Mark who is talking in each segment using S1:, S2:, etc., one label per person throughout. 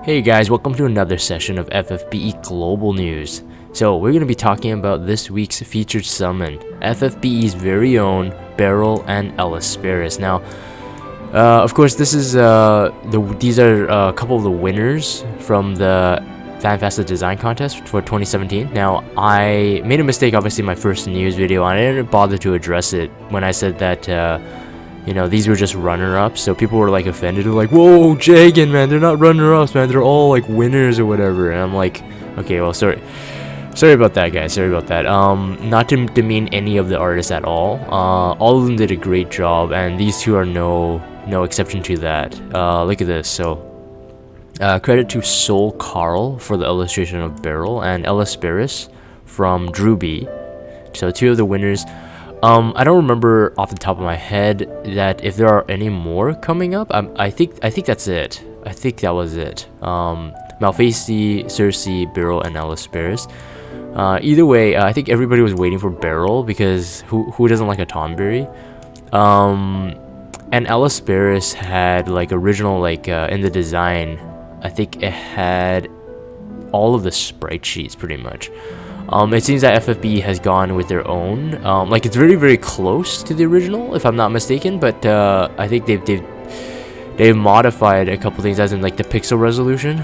S1: Hey guys, welcome to another session of FFBE Global News. So we're going to be talking about this week's featured summon, FFBE's very own Beryl and Ellesperis. Now, of course, these are a couple of the winners from the FanFesta Design Contest for 2017. Now, I made a mistake, obviously, in my first news video, and I didn't bother to address it when I said that these were just runner-ups, so people were like offended. They're like, whoa, Jagan, man, they're not runner-ups, man, they're all like winners or whatever. And I'm like, okay, well, sorry about that, guys, sorry about that. Not to demean any of the artists at all. All of them did a great job, and these two are no exception to that. Look at this. So credit to Soul Carl for the illustration of Beryl, and Ellesperis from Drewby. So two of the winners. I don't remember off the top of my head that if there are any more coming up. I think that's it. I think that was it. Malfacy, Cersei, Beryl, and Ellesperis. Either way, I think everybody was waiting for Beryl because who doesn't like a Tonberry? And Ellesperis had like original in the design. I think it had all of the sprite sheets pretty much. It seems that FFBE has gone with their own. It's very, very close to the original, if I'm not mistaken. But I think they've modified a couple things, as in like the pixel resolution.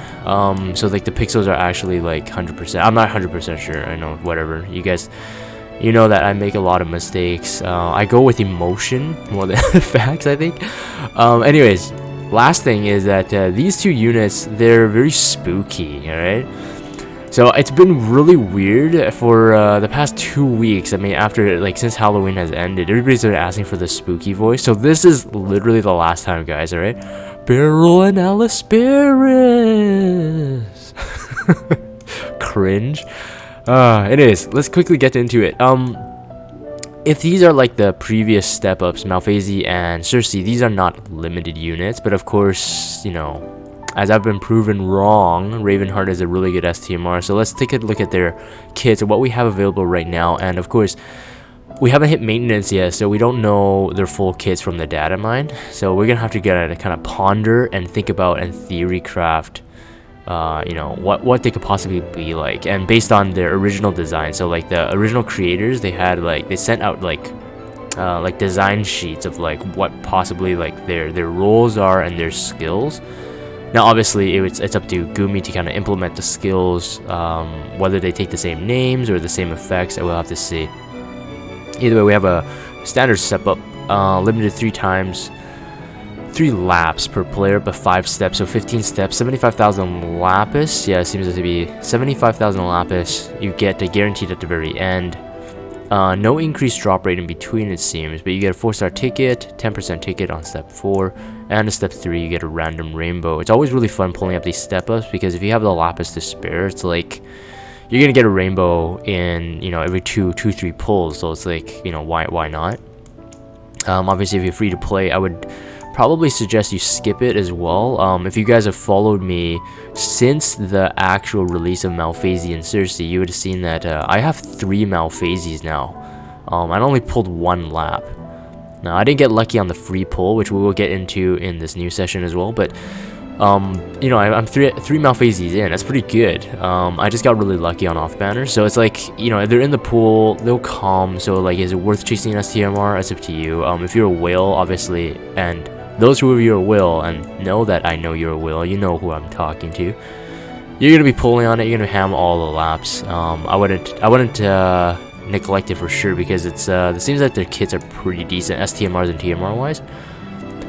S1: So like the pixels are actually like 100%. I'm not 100% sure. I know, whatever. You guys, you know that I make a lot of mistakes. I go with emotion more than facts, I think. Anyways, last thing is that these two units, they're very spooky. All right. So it's been really weird for the past 2 weeks. I mean, since Halloween has ended, everybody's been asking for the spooky voice. So this is literally the last time, guys, alright? Beryl and Ellesperis. Cringe. Anyways, let's quickly get into it. If these are like the previous step-ups, Malfacy and Cersei, these are not limited units. But of course, as I've been proven wrong, Ravenheart is a really good STMR. So let's take a look at their kits and what we have available right now. And of course, we haven't hit maintenance yet, so we don't know their full kits from the data mine. So we're gonna have to kind of ponder and think about and theory craft, what they could possibly be like. And based on their original design, so like the original creators, they sent out like design sheets of like what possibly like their roles are and their skills. Now, obviously, it's up to Gumi to kind of implement the skills, whether they take the same names or the same effects, we'll have to see. Either way, we have a standard step-up, limited 3 laps per player, but 5 steps, so 15 steps, 75,000 lapis. Yeah, it seems to be 75,000 lapis. You get guaranteed at the very end. No increased drop rate in between, it seems, but you get a 4-star ticket, 10% ticket on step 4, and a step 3 you get a random rainbow. It's always really fun pulling up these step ups because if you have the lapis to spare, it's like you're gonna get a rainbow in every 3 pulls. So it's like why not? Obviously, if you're free to play, I would probably suggest you skip it as well. If you guys have followed me since the actual release of Malfacy and Cersei, you would have seen that I have 3 Malfacies now. I only pulled 1 lap. Now, I didn't get lucky on the free pull, which we will get into in this new session as well, but I'm 3 Malfacies in. That's pretty good. I just got really lucky on off banner, so it's like if they're in the pool, they'll come. So like, is it worth chasing an STMR? It's up to you. If you're a whale, obviously, and those who of you are will and know that I know you're a will, you know who I'm talking to. You're gonna be pulling on it. You're gonna ham all the laps. I wouldn't neglect it for sure because it seems that their kits are pretty decent, STMRs and TMR wise.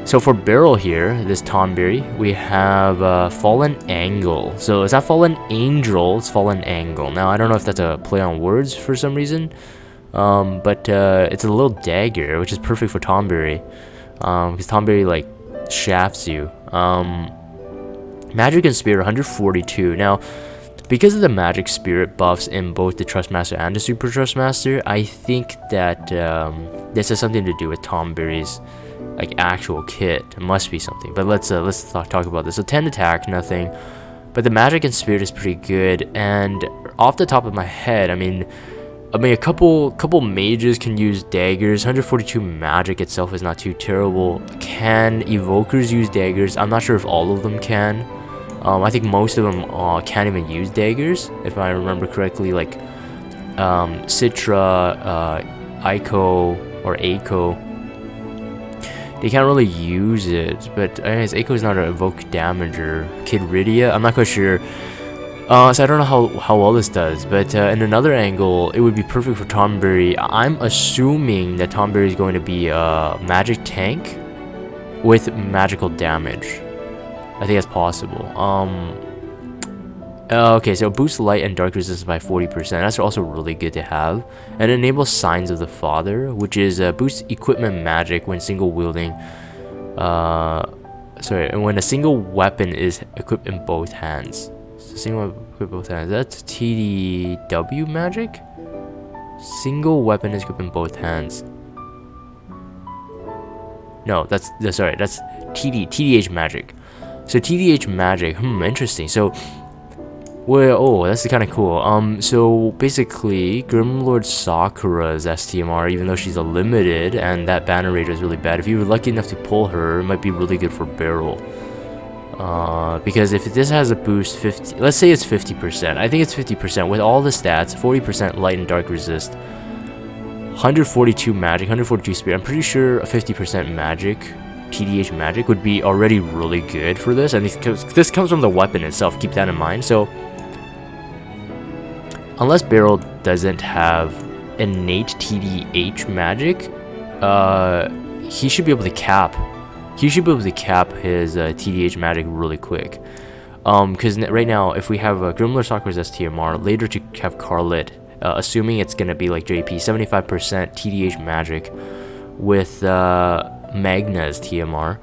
S1: So for Beryl here, this Tonberry, we have Fallen Angle. So it's not Fallen Angel, it's Fallen Angle. Now, I don't know if that's a play on words for some reason, but it's a little dagger, which is perfect for Tonberry. Because Tonberry like shafts you. Magic and Spirit 142. Now, because of the Magic Spirit buffs in both the Trustmaster and the Super Trustmaster, I think that this has something to do with Tonberry's like actual kit. It must be something. But let's talk about this. So 10 attack, nothing. But the Magic and Spirit is pretty good. And off the top of my head, I mean, a couple mages can use daggers. 142 magic itself is not too terrible. Can evokers use daggers? I'm not sure if all of them can. I think most of them can't even use daggers, if I remember correctly. Like Citra, Aiko, or Aiko, they can't really use it. But anyways, Aiko is not an evoke damager. Kid Rydia, I'm not quite sure. So I don't know how well this does, but in another angle, it would be perfect for Tonberry. I'm assuming that Tonberry is going to be a magic tank with magical damage. I think that's possible. Okay, so boosts light and dark resistance by 40%. That's also really good to have. And enables Signs of the Father, which is boosts equipment magic when single wielding. And when a single weapon is equipped in both hands. So single weapon equipped in both hands. That's TDW magic. Single weapon is equipped in both hands. No, that's TDH magic. So TDH magic, interesting. So, well, oh, that's kind of cool. So basically, Grimlord Sakura's STMR, even though she's a limited, and that banner rate is really bad, if you were lucky enough to pull her, it might be really good for Beryl. Because if this has a boost 50, let's say it's 50%. I think it's 50% with all the stats, 40% light and dark resist, 142 magic, 142 spirit. I'm pretty sure a 50% magic. TDH magic would be already really good for this, and this comes from the weapon itself, keep that in mind. So unless Beryl doesn't have innate TDH magic, he should be able to cap his TDH magic really quick, because right now if we have Grimlord Sakura's STMR, later to have Carlet, assuming it's gonna be like JP, 75% TDH magic with Magna's TMR.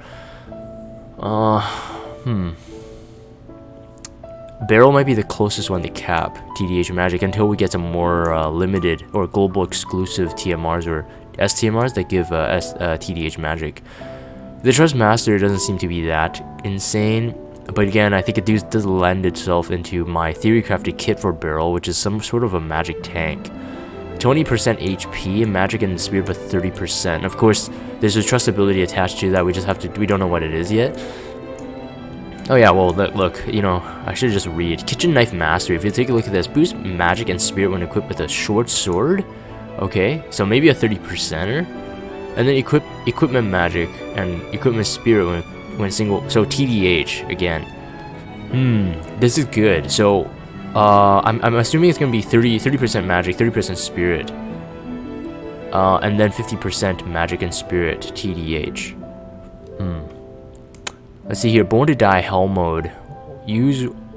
S1: Beryl might be the closest one to cap TDH magic until we get some more limited or global exclusive TMRs or STMRs that give TDH magic. The Trust Master doesn't seem to be that insane, but again, I think it does lend itself into my theory crafted kit for Beryl, which is some sort of a magic tank. 20% HP, magic and spirit, but 30%. Of course, there's a trust ability attached to that. We don't know what it is yet. Oh yeah, well, look, you know, I should just read. Kitchen Knife Mastery. If you take a look at this, boost magic and spirit when equipped with a short sword. Okay, so maybe a 30%er. And then equipment magic and equipment spirit when single. So TDH again. This is good. So I'm assuming it's gonna be 30% magic, 30% spirit, and then 50% magic and spirit TDH. Let's see here. Born to Die Hell mode.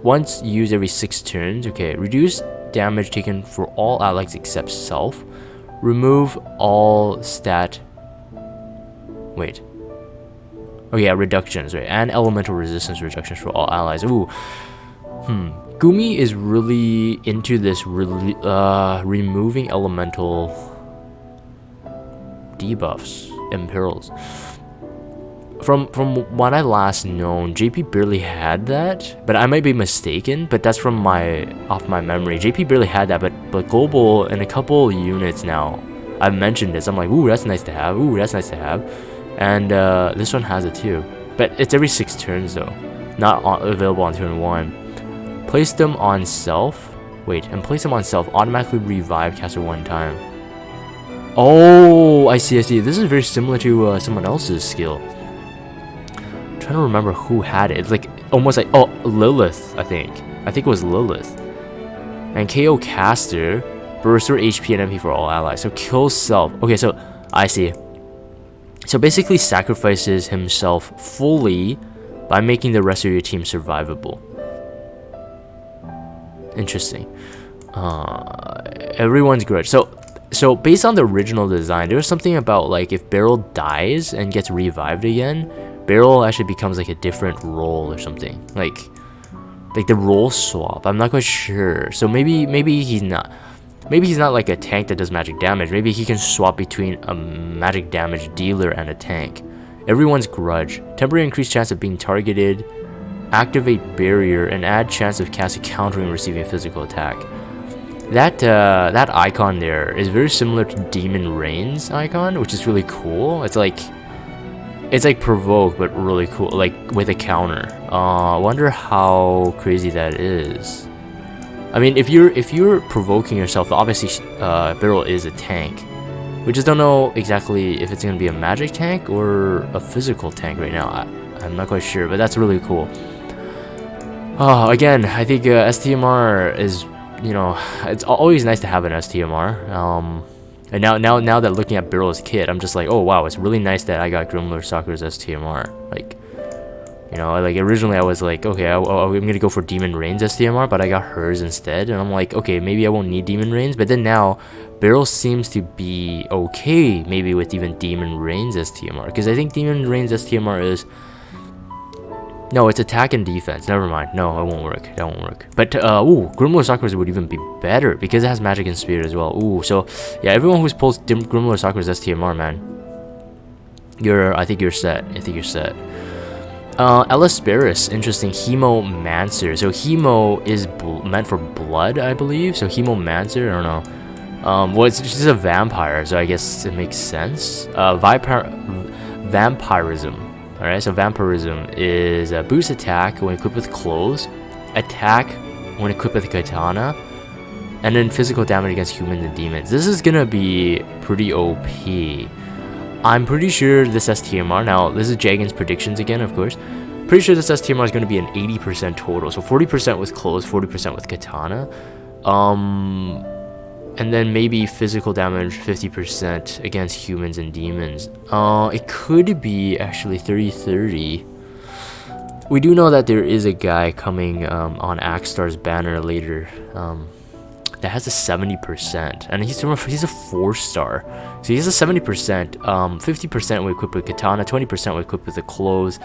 S1: Once used every 6 turns. Okay. Reduce damage taken for all allies except self. Remove all stat. Wait. Oh yeah, reductions, right? And elemental resistance reductions for all allies. Ooh. Gumi is really into this removing elemental debuffs and perils. From what I last known, JP barely had that, but I might be mistaken. But that's from off my memory. JP barely had that, but global in a couple units now, I've mentioned this. I'm like, ooh, that's nice to have. Ooh, that's nice to have. And this one has it too, but it's every 6 turns though, not available on turn 1. Place them on self. And place them on self. Automatically revive caster 1 time. Oh, I see. This is very similar to someone else's skill. I'm trying to remember who had it. It's like almost like Lilith. I think it was Lilith. And KO caster, but restore HP and MP for all allies. So kill self. Okay, so I see. So basically sacrifices himself fully by making the rest of your team survivable. Interesting. Everyone's grudge. So based on the original design, there was something about like if Beryl dies and gets revived again, Beryl actually becomes like a different role or something. Like the role swap. I'm not quite sure. So maybe he's not. Maybe he's not like a tank that does magic damage. Maybe he can swap between a magic damage dealer and a tank. Everyone's grudge. Temporary increased chance of being targeted. Activate barrier and add chance of casting countering receiving physical attack. That icon there is very similar to Demon Rain's icon, which is really cool. It's like It's like provoke, but really cool, like with a counter. I wonder how crazy that is. I mean, if you're provoking yourself, obviously Beryl is a tank. We just don't know exactly if it's gonna be a magic tank or a physical tank right now. I'm not quite sure, but that's really cool. Again, I think STMR is, you know, it's always nice to have an STMR. And now that looking at Beryl's kit, I'm just like, oh wow, it's really nice that I got Grimler Sakura's STMR. Like, you know, like originally I was like, okay, I'm gonna go for Demon Rain's STMR, but I got hers instead, and I'm like, okay, maybe I won't need Demon Rain's. But then now, Beryl seems to be okay, maybe with even Demon Rain's STMR, because I think Demon Rain's STMR is, no, it's attack and defense. Never mind. No, it won't work. That won't work. But ooh, Grimler Sakura's would even be better because it has magic and spirit as well. Ooh, so yeah, everyone who's pulled Grimler Sakura's STMR, man, I think you're set. I think you're set. Ellesperis, interesting. Hemomancer. So hemo is meant for blood, I believe. So hemomancer, I don't know. Well, it's just a vampire, so I guess it makes sense. Vampirism. Alright, so vampirism is a boost attack when equipped with clothes, attack when equipped with katana, and then physical damage against humans and demons. This is gonna be pretty OP. I'm pretty sure this STMR, now this is Jagan's predictions again, of course. Pretty sure this STMR is gonna be an 80% total. So 40% with clothes, 40% with katana. And then maybe physical damage 50% against humans and demons. It could be actually 30-30. We do know that there is a guy coming on Axstar's banner later that has a 70%, and he's a 4-star. So he has a 70%, 50% when equipped with katana, 20% when equipped with the clothes.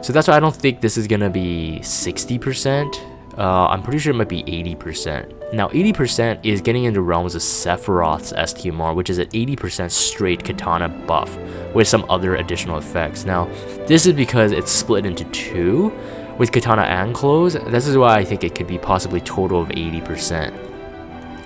S1: So that's why I don't think this is gonna be 60%. I'm pretty sure it might be 80%. Now 80% is getting into realms of Sephiroth's STMR, which is an 80% straight katana buff with some other additional effects. Now this is because it's split into two with katana and clothes. This is why I think it could be possibly total of 80%.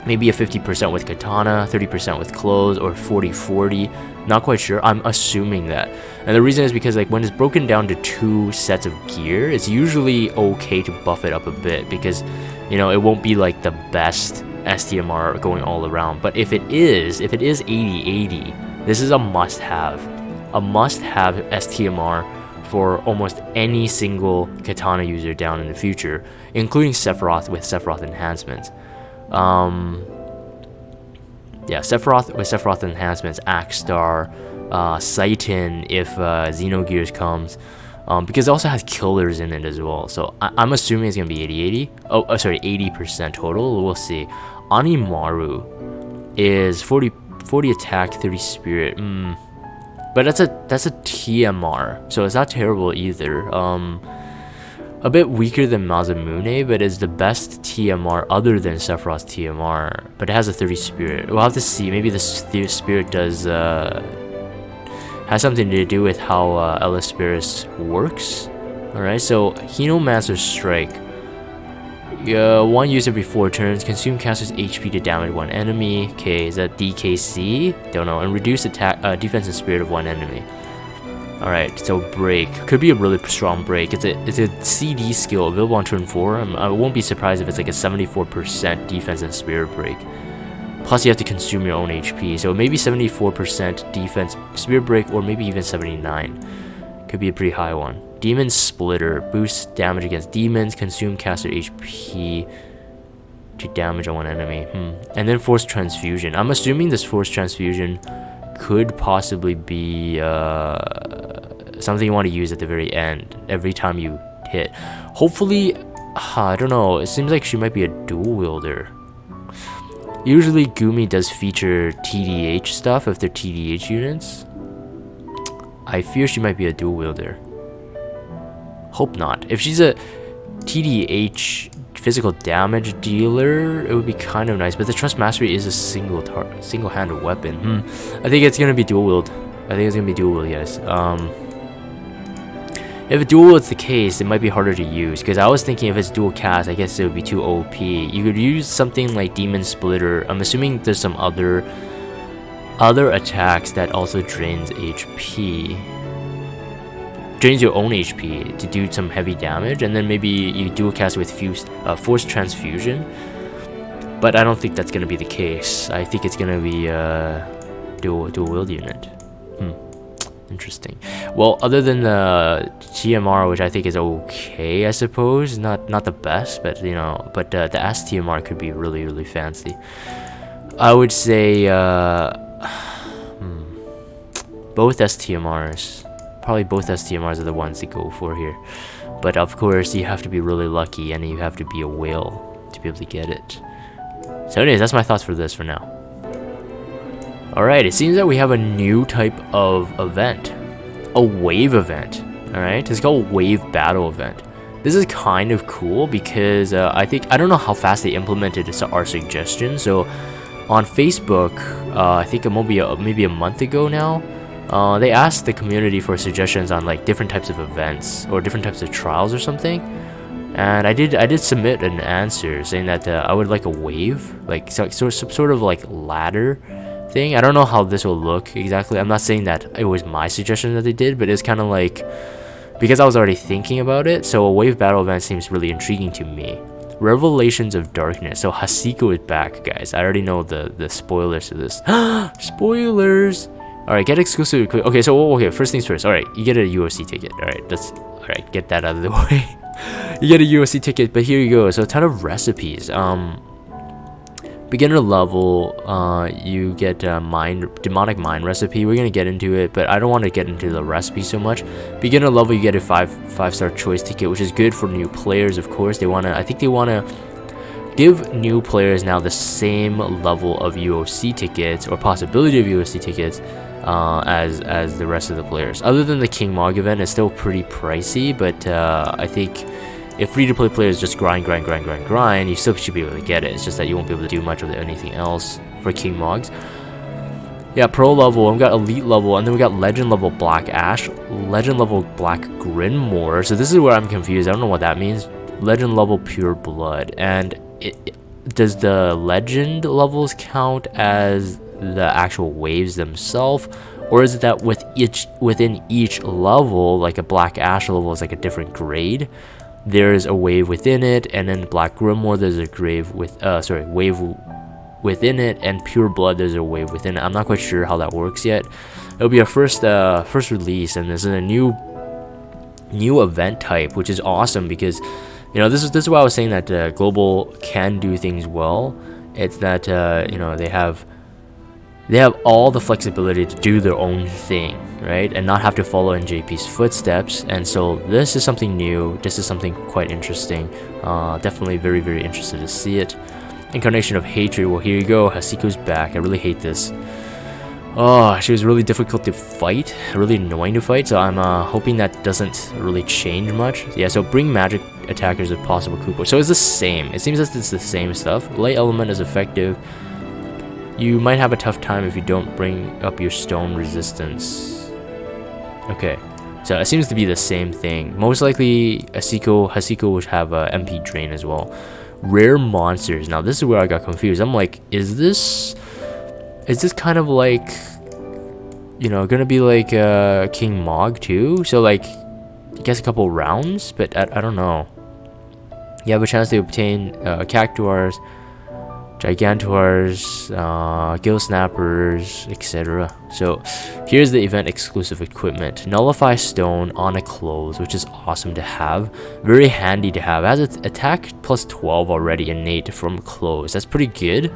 S1: Maybe a 50% with katana, 30% with clothes, or 40-40. Not quite sure. I'm assuming that. And the reason is because like when it's broken down to two sets of gear, it's usually okay to buff it up a bit because, you know, it won't be like the best STMR going all around. But if it is 80-80, this is a must-have. A must-have STMR for almost any single katana user down in the future, including Sephiroth with Sephiroth enhancements. Yeah, Sephiroth with Sephiroth enhancements, Axstar, Saitin if Xenogears comes, because it also has killers in it as well. So I'm assuming it's gonna be 80-80. Oh, sorry, 80% total. We'll see. Animaru is 40 attack, 30 spirit. But that's a TMR, so it's not terrible either. A bit weaker than Masamune, but is the best TMR other than Sephiroth's TMR. But it has a 30 spirit. We'll have to see. Maybe the spirit does has something to do with how Ellesperis works. Alright, so Hinomancer's Strike. One user every 4 turns, consume caster's HP to damage one enemy. Okay, is that DKC? Don't know. And reduce attack, defense and spirit of one enemy. Alright, so break. Could be a really strong break. It's a CD skill available on turn 4. I won't be surprised if it's like a 74% defense and spirit break. Plus you have to consume your own HP. So maybe 74% defense, spirit break, or maybe even 79. Could be a pretty high one. Demon Splitter. Boosts damage against demons. Consume caster HP to damage on one enemy. And then Force Transfusion. I'm assuming this Force Transfusion could possibly be something you want to use at the very end, every time you hit. Hopefully, I don't know, it seems like she might be a dual wielder. Usually Gumi does feature TDH stuff if they're TDH units. I fear she might be a dual wielder. Hope not. If she's a TDH physical damage dealer, it would be kind of nice, but the Trust Mastery is a single-handed weapon. I think it's gonna be dual wield. Guys. If a dual wield's the case, it might be harder to use, because I was thinking if it's dual cast, I guess it would be too OP. You could use something like Demon Splitter. I'm assuming there's some other attacks that also drains HP. drains your own HP to do some heavy damage, and then maybe you dual cast with Force Transfusion. But I don't think that's gonna be the case. I think it's gonna be dual wield unit. Interesting. Well, other than the TMR, which I think is okay, I suppose, not the best, but you know, but the S TMR could be really fancy. I would say both STMRs. Probably both STMRs are the ones to go for here. But of course, you have to be really lucky, and you have to be a whale to be able to get it. So anyways, that's my thoughts for this for now. Alright, it seems that we have a new type of event. A wave event. Alright, it's called Wave Battle Event. This is kind of cool because I don't know how fast they implemented our suggestion. So on Facebook, I think maybe a month ago now, they asked the community for suggestions on like different types of events or different types of trials or something. And I did submit an answer saying that I would like a wave, like some sort of like ladder thing. I don't know how this will look exactly. I'm not saying that it was my suggestion that they did, but it's kind of like, because I was already thinking about it, so a wave battle event seems really intriguing to me. Revelations of Darkness. So Hasiko is back, guys. I already know the spoilers to this. Spoilers. All right, get exclusive. Okay, so first things first. All right, you get a UFC ticket. All right, get that out of the way. You get a UFC ticket, but here you go. So a ton of recipes. Beginner level, you get demonic mind recipe. We're gonna get into it, but I don't want to get into the recipe so much. Beginner level, you get a five-star choice ticket, which is good for new players. Of course, I think they wanna give new players now the same level of UOC tickets or possibility of UOC tickets as the rest of the players. Other than the King Mog event, it's still pretty pricey, but I think if free-to-play players just grind, you still should be able to get it. It's just that you won't be able to do much with anything else for King Mogs. Yeah, Pro level, and we got Elite level, and then we got Legend level Black Ash, Legend level Black Grinmore. So this is where I'm confused. I don't know what that means. Legend level Pure Blood. And does the Legend levels count as the actual waves themselves? Or is it that within each level, like a Black Ash level is like a different grade? There's a wave within it, and then Black Grimoire there's a wave within it, and Pure Blood there's a wave within it. I'm not quite sure how that works yet. It'll be our first release, and this is a new event type, which is awesome because, you know, this is why I was saying that Global can do things well. It's that you know, they have all the flexibility to do their own thing, right, and not have to follow in JP's footsteps. And so this is something new. This is something quite interesting. Definitely very interested to see it. Incarnation of Hatred. Well, here you go. Hasiko's back. I really hate this. Oh, she was really difficult to fight, really annoying to fight, so I'm hoping that doesn't really change much. Yeah, so bring magic attackers if possible, Kupo. So it's the same. It seems that it's the same stuff. Light element is effective. You might have a tough time if you don't bring up your stone resistance. Okay, so it seems to be the same thing. Most likely, Hasiko would have a MP drain as well. Rare monsters. Now this is where I got confused. I'm like, is this kind of like, you know, gonna be like King Mog too? So like, I guess a couple rounds, but I don't know. You have a chance to obtain Cactuars, Gigantuars, Gill Snappers, etc. So here's the event exclusive equipment. Nullify Stone on a close, which is awesome to have. Very handy to have. It has its attack plus 12 already innate from close. That's pretty good.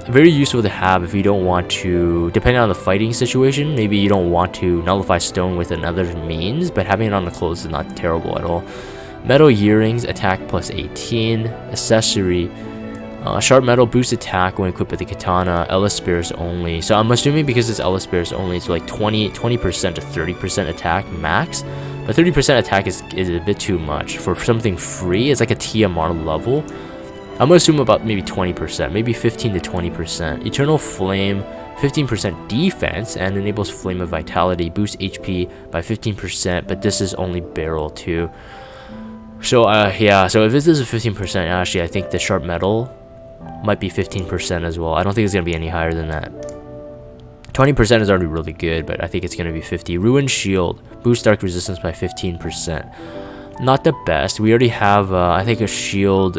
S1: Very useful to have if you don't want to, depending on the fighting situation, maybe you don't want to nullify stone with another means, but having it on the close is not terrible at all. Metal Earrings, attack plus 18. Accessory, sharp metal boost attack when equipped with the katana. Ellesperis only. So I'm assuming because it's Ellesperis only, it's like 20% to 30% attack max. But 30% attack is a bit too much for something free. It's like a TMR level. I'm gonna assume about maybe 20%, maybe 15 to 20%. Eternal Flame, 15% defense, and enables Flame of Vitality, boosts HP by 15%, but this is only Beryl too. So yeah, so if this is a 15%, actually I think the Sharp Metal might be 15% as well. I don't think it's gonna be any higher than that. 20% is already really good, but I think it's going to be 50. Ruined Shield. Boost Dark Resistance by 15%. Not the best. We already have, I think, a shield,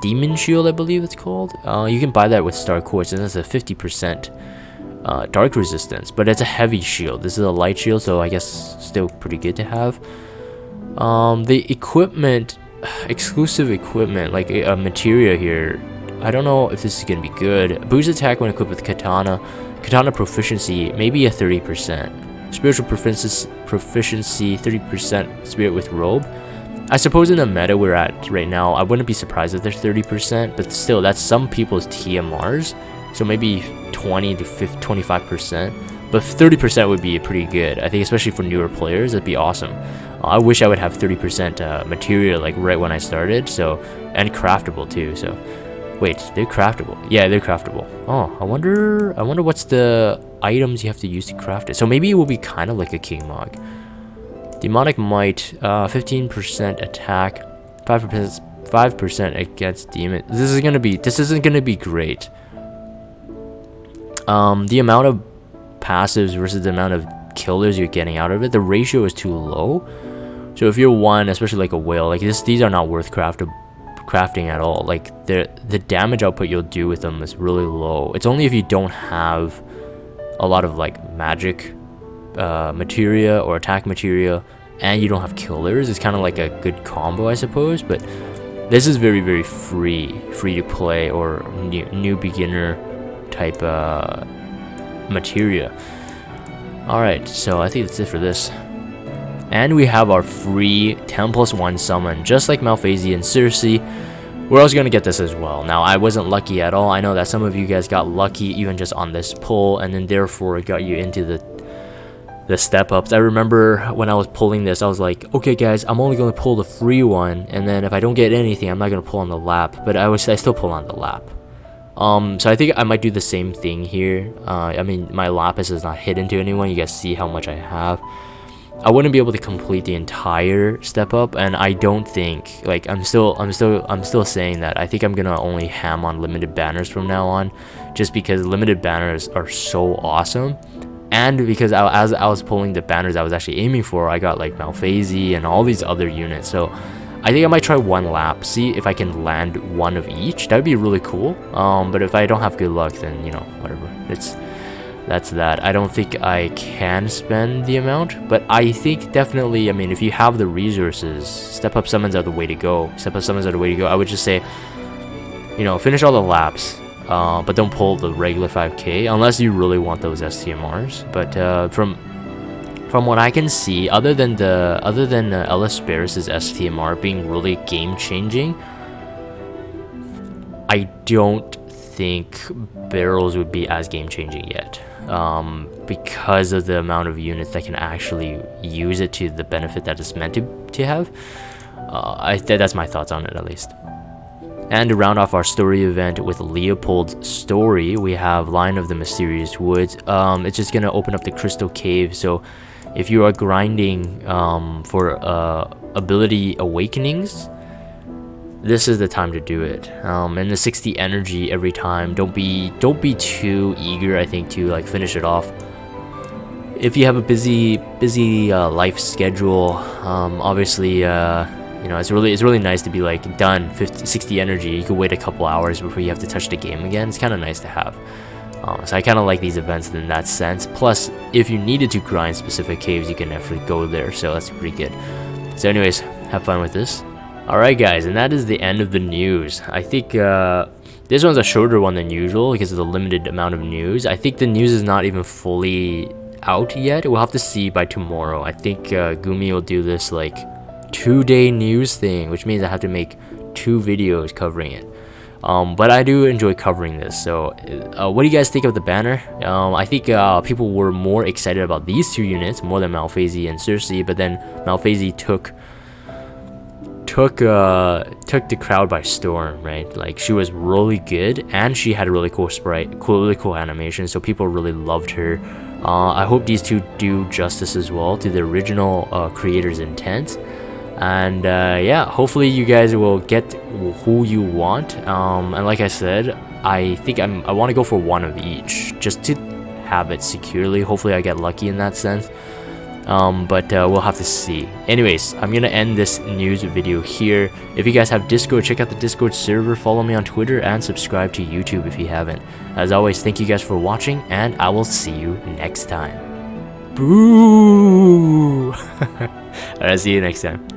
S1: Demon Shield, I believe it's called. You can buy that with Star Quartz, and that's a 50% Dark Resistance, but it's a heavy shield. This is a light shield, so I guess still pretty good to have. The equipment, exclusive equipment, like a materia here, I don't know if this is going to be good. Boost attack when equipped with Katana. Katana proficiency, maybe a 30%. Spiritual proficiency, 30% spirit with robe. I suppose in the meta we're at right now, I wouldn't be surprised if there's 30%, but still, that's some people's TMRs. So maybe 20 to 25%. But 30% would be pretty good. I think especially for newer players, that'd be awesome. I wish I would have 30% material like right when I started. So, and craftable too. So, wait, they're craftable. Yeah, they're craftable. Oh, I wonder what's the items you have to use to craft it. So maybe it will be kind of like a King Mog. Demonic Might, 15% attack, 5% against demon. This isn't gonna be great. The amount of passives versus the amount of killers you're getting out of it, the ratio is too low. So if you're one, especially like a whale, like these are not worth crafting at all. Like the damage output you'll do with them is really low. It's only if you don't have a lot of like magic materia or attack materia and you don't have killers. It's kind of like a good combo, I suppose. But this is very, very free to play or new beginner type materia. Alright, so I think that's it for this. And we have our free 10+1 summon, just like Malphasy and Circe. We're also going to get this as well. Now, I wasn't lucky at all. I know that some of you guys got lucky even just on this pull, and then therefore it got you into the step-ups. I remember when I was pulling this, I was like, okay guys, I'm only going to pull the free one, and then if I don't get anything, I'm not going to pull on the lap. But I still pull on the lap. So I think I might do the same thing here. I mean, my lapis is not hidden to anyone. You guys see how much I have. I wouldn't be able to complete the entire step up, and I don't think, like, I'm still saying that I think I'm gonna only ham on limited banners from now on, just because limited banners are so awesome, and because as I was pulling the banners I was actually aiming for, I got like Malphasy and all these other units. So I think I might try one lap, see if I can land one of each. That would be really cool. But if I don't have good luck, then you know, whatever. That's that. I don't think I can spend the amount, but I think definitely, I mean, if you have the resources, step up summons are the way to go. I would just say, you know, finish all the laps, but don't pull the regular 5k unless you really want those STMRs. But from what I can see, other than Ellesperis' STMR being really game changing, I don't think Beryl's would be as game changing yet, because of the amount of units that can actually use it to the benefit that it's meant to have. That's my thoughts on it, at least. And to round off our story event with Leopold's story, we have Lion of the Mysterious Woods. It's just gonna open up the Crystal Cave, so if you are grinding for ability awakenings, this is the time to do it. And the 60 energy every time. Don't be too eager, I think, to like finish it off. If you have a busy life schedule, obviously, you know, it's really nice to be like done 60 energy. You can wait a couple hours before you have to touch the game again. It's kind of nice to have. So I kind of like these events in that sense. Plus, if you needed to grind specific caves, you can actually go there. So that's pretty good. So anyways, have fun with this. Alright guys, and that is the end of the news. I think this one's a shorter one than usual because of the limited amount of news. I think the news is not even fully out yet. We'll have to see by tomorrow. I think Gumi will do this like 2-day news thing, which means I have to make 2 videos covering it. But I do enjoy covering this. So what do you guys think of the banner? I think people were more excited about these 2 units more than Malphasy and Circe, but then Malphasy took the crowd by storm, right? Like, she was really good, and she had a really cool sprite, really cool animation, so people really loved her. I hope these 2 do justice as well to the original creator's intent. And yeah, hopefully you guys will get who you want. And like I said, I think I want to go for one of each, just to have it securely. Hopefully I get lucky in that sense. But we'll have to see. Anyways, I'm gonna end this news video here. If you guys have Discord, check out the Discord server, follow me on Twitter, and subscribe to YouTube if you haven't. As always, thank you guys for watching, and I will see you next time. Boo! Alright, see you next time.